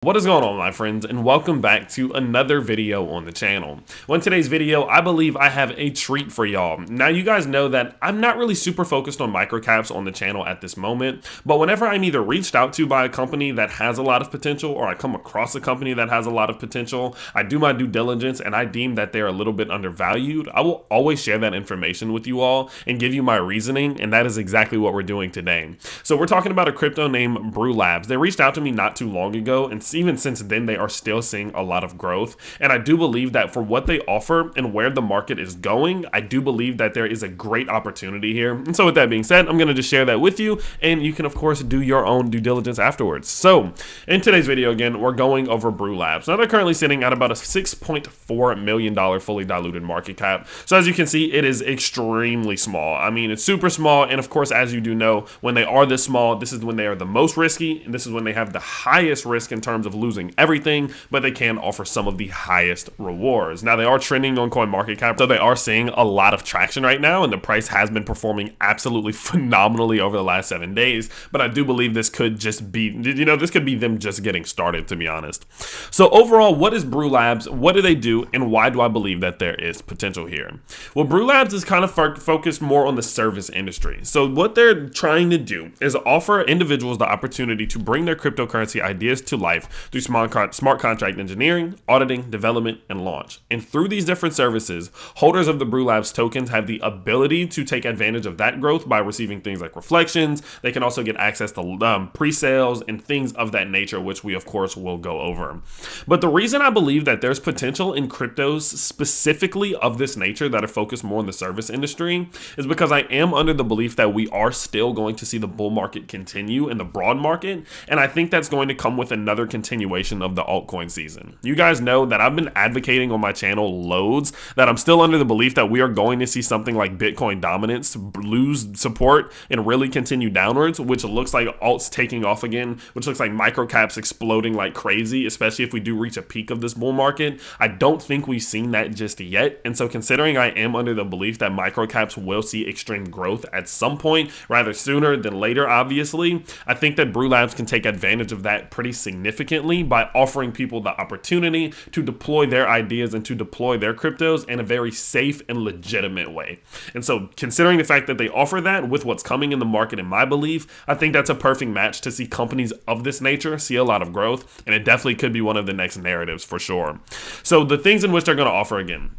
What is going on, my friends, and welcome back to another video on the channel. Well, in today's video, I believe I have a treat for y'all. Now, you guys know that I'm not really super focused on microcaps on the channel at this moment, but whenever I'm either reached out to by a company that has a lot of potential or I come across a company that has a lot of potential, I do my due diligence and I deem that they're a little bit undervalued. I will always share that information with you all and give you my reasoning, and that is exactly what we're doing today. So we're talking about a crypto named BrewLabs. They reached out to me not too long ago, and even since then they are still seeing a lot of growth, and I do believe that for what they offer and where the market is going, I do believe that there is a great opportunity here. And so with that being said, I'm going to just share that with you, and you can of course do your own due diligence afterwards. So in today's video, again, we're going over BrewLabs. Now they're currently sitting at about a $6.4 million fully diluted market cap. So as you can see, it is extremely small. I mean, it's super small, and of course, as you do know, when they are this small, this is when they are the most risky, and this is when they have the highest risk in terms of losing everything, but they can offer some of the highest rewards. Now, they are trending on CoinMarketCap, so they are seeing a lot of traction right now, and the price has been performing absolutely phenomenally over the last 7 days, but I do believe this could just be, this could be them just getting started, to be honest. So overall, what is BrewLabs? What do they do, and why do I believe that there is potential here? Well, BrewLabs is kind of focused more on the service industry. So what they're trying to do is offer individuals the opportunity to bring their cryptocurrency ideas to life through smart contract engineering, auditing, development, and launch. And through these different services, holders of the BrewLabs tokens have the ability to take advantage of that growth by receiving things like reflections. They can also get access to pre-sales and things of that nature, which we of course will go over. But the reason I believe that there's potential in cryptos specifically of this nature that are focused more on the service industry is because I am under the belief that we are still going to see the bull market continue in the broad market, and I think that's going to come with another continuation of the altcoin season. You guys know that I've been advocating on my channel loads that I'm still under the belief that we are going to see something like Bitcoin dominance lose support and really continue downwards, which looks like alts taking off again, which looks like microcaps exploding like crazy, especially if we do reach a peak of this bull market. I don't think we've seen that just yet, and so considering I am under the belief that microcaps will see extreme growth at some point, rather sooner than later, obviously, I think that BrewLabs can take advantage of that pretty significantly by offering people the opportunity to deploy their ideas and to deploy their cryptos in a very safe and legitimate way. And so considering the fact that they offer that with what's coming in the market, in my belief, I think that's a perfect match to see companies of this nature see a lot of growth, and it definitely could be one of the next narratives for sure. So the things in which they're going to offer, again,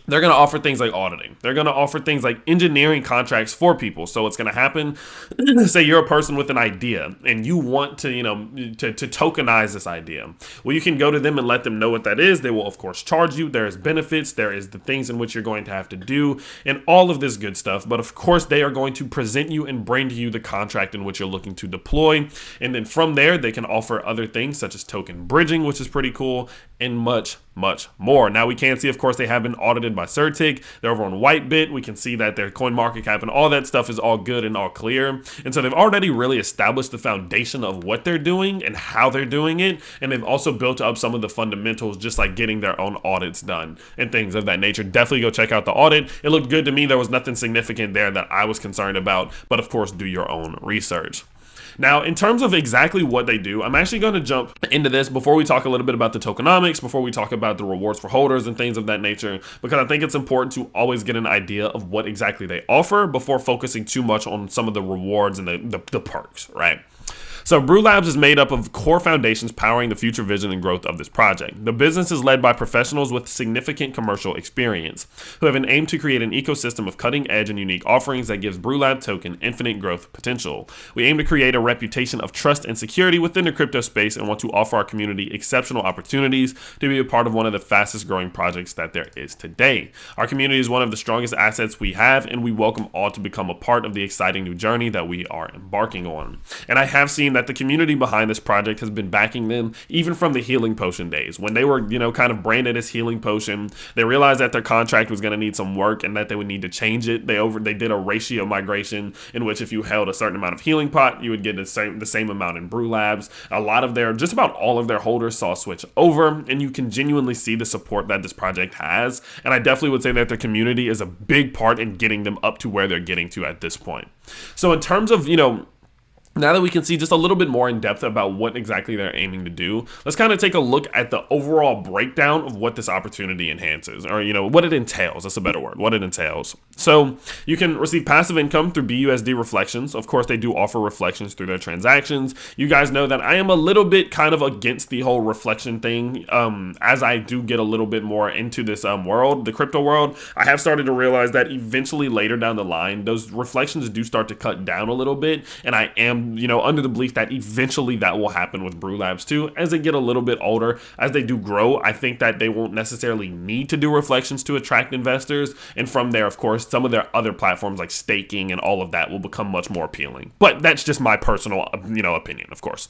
they're going to offer things like auditing. They're going to offer things like engineering contracts for people. So what's going to happen, say you're a person with an idea and you want to, to tokenize this idea. Well, you can go to them and let them know what that is. They will, of course, charge you. There is benefits. There is the things in which you're going to have to do and all of this good stuff. But of course, they are going to present you and bring to you the contract in which you're looking to deploy. And then from there, they can offer other things such as token bridging, which is pretty cool, and much more. Now, we can see, of course, they have been audited by Certic. They're over on Whitebit. We can see that their CoinMarketCap and all that stuff is all good and all clear. And so they've already really established the foundation of what they're doing and how they're doing it. And they've also built up some of the fundamentals, just like getting their own audits done and things of that nature. Definitely go check out the audit. It looked good to me. There was nothing significant there that I was concerned about, but of course, do your own research. Now, in terms of exactly what they do, I'm actually going to jump into this before we talk a little bit about the tokenomics, before we talk about the rewards for holders and things of that nature, because I think it's important to always get an idea of what exactly they offer before focusing too much on some of the rewards and the perks, right? So BrewLabs is made up of core foundations powering the future vision and growth of this project. The business is led by professionals with significant commercial experience who have an aim to create an ecosystem of cutting-edge and unique offerings that gives BrewLab token infinite growth potential. We aim to create a reputation of trust and security within the crypto space and want to offer our community exceptional opportunities to be a part of one of the fastest growing projects that there is today. Our community is one of the strongest assets we have, and we welcome all to become a part of the exciting new journey that we are embarking on. And I have seen that the community behind this project has been backing them even from the healing potion days when they were, kind of branded as healing potion. They realized that their contract was going to need some work and that they would need to change it. They did a ratio migration in which if you held a certain amount of healing pot, you would get the same amount in BrewLabs. Just about all of their holders saw a switch over, and you can genuinely see the support that this project has. And I definitely would say that the community is a big part in getting them up to where they're getting to at this point. So in terms of, Now that we can see just a little bit more in depth about what exactly they're aiming to do, let's kind of take a look at the overall breakdown of what this opportunity enhances, or what it entails. That's a better word, what it entails. So you can receive passive income through BUSD reflections. Of course, they do offer reflections through their transactions. You guys know that I am a little bit kind of against the whole reflection thing. As I do get a little bit more into this world, the crypto world, I have started to realize that eventually later down the line, those reflections do start to cut down a little bit, and I am under the belief that eventually that will happen with BrewLabs too. As they get a little bit older, as they do grow, I think that they won't necessarily need to do reflections to attract investors. And from there, of course, some of their other platforms like staking and all of that will become much more appealing. But that's just my personal, opinion, of course.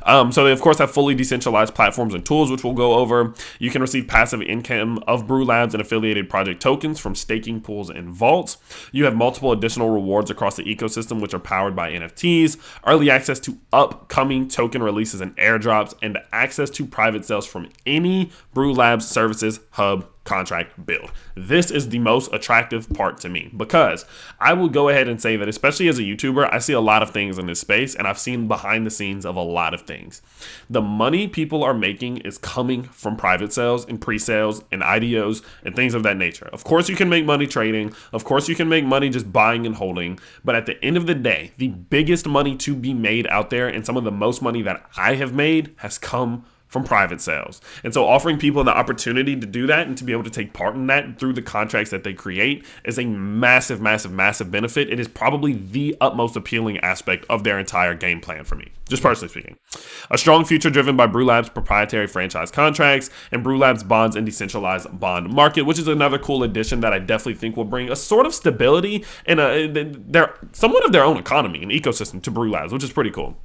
So they, of course, have fully decentralized platforms and tools, which we'll go over. You can receive passive income of BrewLabs and affiliated project tokens from staking pools and vaults. You have multiple additional rewards across the ecosystem, which are powered by NFTs, early access to upcoming token releases and airdrops, and access to private sales from any BrewLabs services hub contract build. This is the most attractive part to me, because I will go ahead and say that, especially as a YouTuber, I see a lot of things in this space, and I've seen behind the scenes of a lot of things. The money people are making is coming from private sales and pre-sales and IDOs and things of that nature. Of course, you can make money trading. Of course, you can make money just buying and holding. But at the end of the day, the biggest money to be made out there, and some of the most money that I have made, has come from private sales. And so offering people the opportunity to do that and to be able to take part in that through the contracts that they create is a massive, massive, massive benefit. It is probably the utmost appealing aspect of their entire game plan for me, just personally speaking. A strong future driven by BrewLabs' proprietary franchise contracts and BrewLabs bonds and decentralized bond market, which is another cool addition that I definitely think will bring a sort of stability and somewhat of their own economy and ecosystem to BrewLabs, which is pretty cool.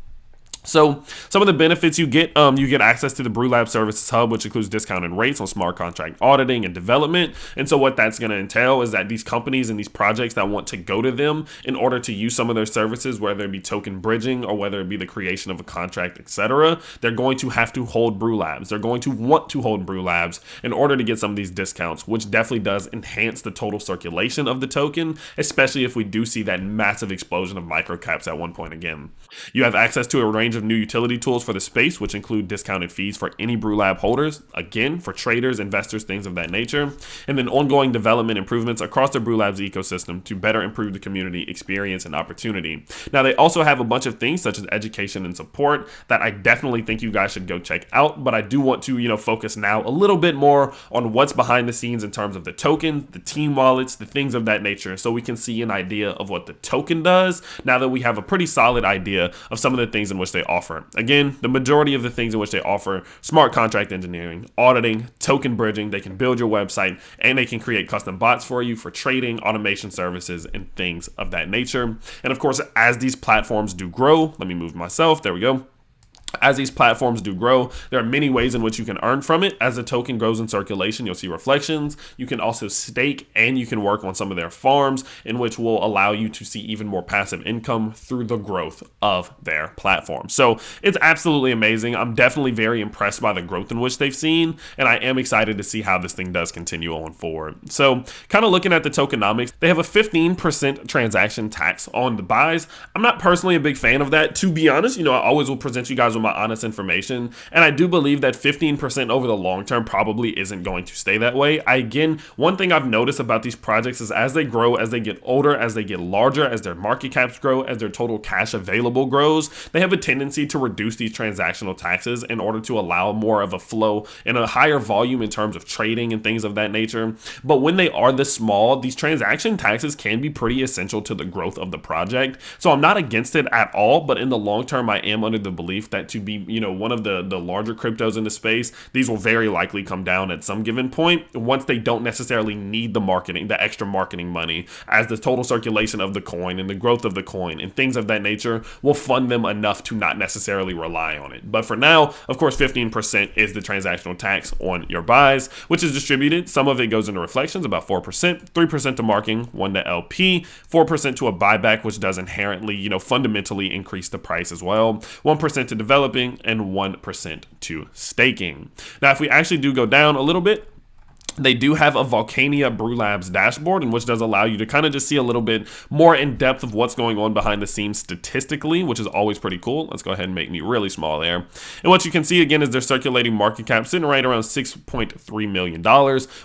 So some of the benefits you get access to the BrewLabs Services Hub, which includes discounted rates on smart contract auditing and development. And so what that's going to entail is that these companies and these projects that want to go to them in order to use some of their services, whether it be token bridging or whether it be the creation of a contract, etc., they're going to have to hold BrewLabs. They're going to want to hold BrewLabs in order to get some of these discounts, which definitely does enhance the total circulation of the token, especially if we do see that massive explosion of microcaps at one point again. You have access to a range of new utility tools for the space, which include discounted fees for any BrewLab holders, again, for traders, investors, things of that nature, and then ongoing development improvements across the BrewLabs ecosystem to better improve the community experience and opportunity. Now, they also have a bunch of things such as education and support that I definitely think you guys should go check out, but I do want to, focus now a little bit more on what's behind the scenes in terms of the tokens, the team wallets, the things of that nature, so we can see an idea of what the token does now that we have a pretty solid idea of some of the things in which they offer. Again, the majority of the things in which they offer: smart contract engineering, auditing, token bridging. They can build your website, and they can create custom bots for you for trading, automation services, and things of that nature. And of course, as these platforms do grow, let me move myself, there we go. As these platforms do grow, there are many ways in which you can earn from it. As the token grows in circulation, you'll see reflections. You can also stake, and you can work on some of their farms, in which will allow you to see even more passive income through the growth of their platform. So it's absolutely amazing. I'm definitely very impressed by the growth in which they've seen, and I am excited to see how this thing does continue on forward. So kind of looking at the tokenomics, they have a 15% transaction tax on the buys. I'm not personally a big fan of that, to be honest. I always will present you guys with my honest information, and I do believe that 15% over the long term probably isn't going to stay that way. Again, one thing I've noticed about these projects is as they grow, as they get older, as they get larger, as their market caps grow, as their total cash available grows, they have a tendency to reduce these transactional taxes in order to allow more of a flow and a higher volume in terms of trading and things of that nature. But when they are this small, these transaction taxes can be pretty essential to the growth of the project. So I'm not against it at all, but in the long term, I am under the belief that to be, one of the larger cryptos in the space, these will very likely come down at some given point once they don't necessarily need the extra marketing money, as the total circulation of the coin and the growth of the coin and things of that nature will fund them enough to not necessarily rely on it. But for now, of course, 15% is the transactional tax on your buys, which is distributed. Some of it goes into reflections, about 4%, 3% to marking, 1% to LP, 4% to a buyback, which does inherently, fundamentally increase the price as well, 1% to developing, and 1% to staking. Now, if we actually do go down a little bit, They do have a Volcania BrewLabs dashboard, in which does allow you to kind of just see a little bit more in depth of what's going on behind the scenes statistically, which is always pretty cool. Let's go ahead and make me really small there. And what you can see again is their circulating market cap sitting right around $6.3 million,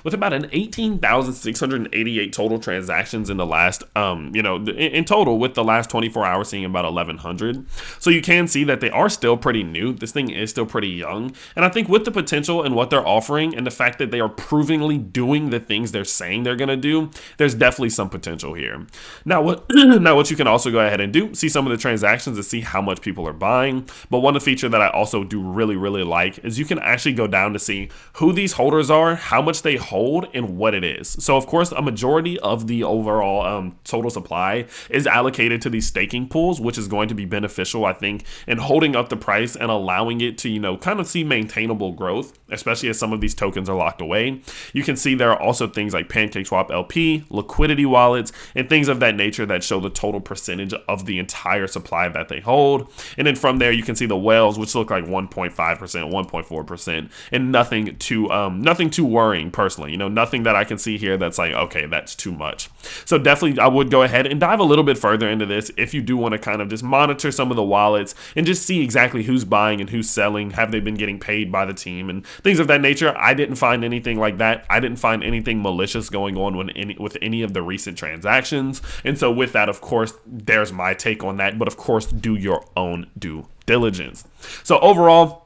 with about an 18,688 total transactions in the last, in total, with the last 24 hours seeing about 1,100. So you can see that they are still pretty new. This thing is still pretty young. And I think with the potential and what they're offering and the fact that they are proving doing the things they're saying they're going to do, there's definitely some potential here. Now what you can also go ahead and do, see some of the transactions to see how much people are buying. But one feature that I also do really like is you can actually go down to see who these holders are, how much they hold, and what it is. So of course, a majority of the overall total supply is allocated to these staking pools, which is going to be beneficial, I think, in holding up the price and allowing it to, kind of see maintainable growth, especially as some of these tokens are locked away. You can see there are also things like PancakeSwap LP, liquidity wallets, and things of that nature that show the total percentage of the entire supply that they hold. And then from there, you can see the whales, which look like 1.5%, 1.4%, and nothing too worrying personally. Nothing that I can see here that's like, okay, that's too much. So definitely, I would go ahead and dive a little bit further into this if you do want to kind of just monitor some of the wallets and just see exactly who's buying and who's selling. Have they been getting paid by the team and things of that nature? I didn't find anything like that. I didn't find anything malicious going on with any of the recent transactions. And so with that, of course, there's my take on that. But of course, do your own due diligence. So overall,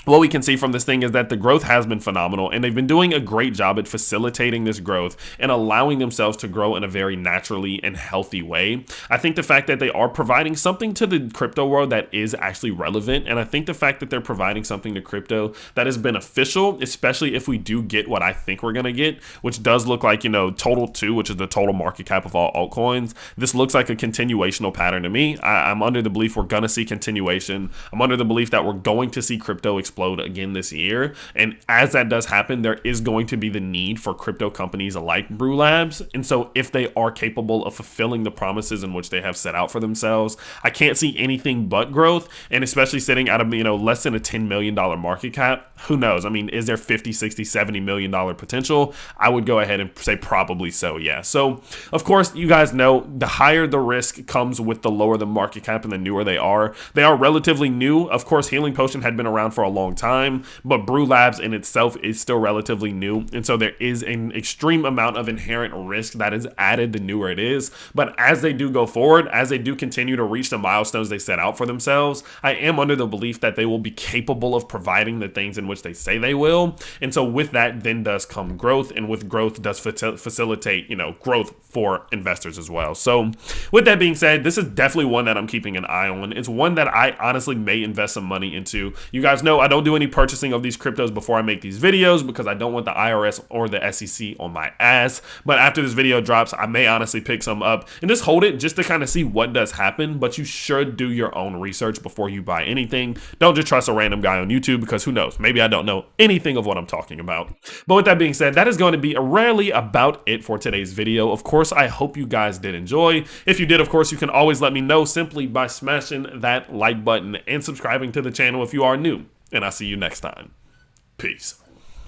what we can see from this thing is that the growth has been phenomenal, and they've been doing a great job at facilitating this growth and allowing themselves to grow in a very naturally and healthy way. I think the fact that they are providing something to the crypto world that is actually relevant, and I think the fact that they're providing something to crypto that is beneficial, especially if we do get what I think we're going to get, which does look like, total 2, which is the total market cap of all altcoins. This looks like a continuational pattern to me. I'm under the belief we're going to see continuation. I'm under the belief that we're going to see crypto explode again this year, and as that does happen, there is going to be the need for crypto companies like BrewLabs. And so if they are capable of fulfilling the promises in which they have set out for themselves, I can't see anything but growth. And especially sitting at a less than a $10 million market cap, who knows? I mean, is there 50, 60, $70 million potential? I would go ahead and say probably so, yeah. So of course, you guys know the higher the risk comes with the lower the market cap and the newer they are. They are relatively new. Of course, Healing Potion had been around for a long time, but BrewLabs in itself is still relatively new, and so there is an extreme amount of inherent risk that is added the newer it is. But as they do go forward, as they do continue to reach the milestones they set out for themselves, I am under the belief that they will be capable of providing the things in which they say they will. And so with that then does come growth, and with growth does facilitate growth for investors as well. So with that being said, this is definitely one that I'm keeping an eye on. It's one that I honestly may invest some money into. You guys know I don't do any purchasing of these cryptos before I make these videos because I don't want the IRS or the SEC on my ass. But after this video drops, I may honestly pick some up and just hold it just to kind of see what does happen. But you should do your own research before you buy anything. Don't just trust a random guy on YouTube, because who knows, maybe I don't know anything of what I'm talking about. But with that being said, that is going to be rarely about it for today's video. Of course, I hope you guys did enjoy. If you did, of course, you can always let me know simply by smashing that like button and subscribing to the channel if you are new. And I'll see you next time. Peace.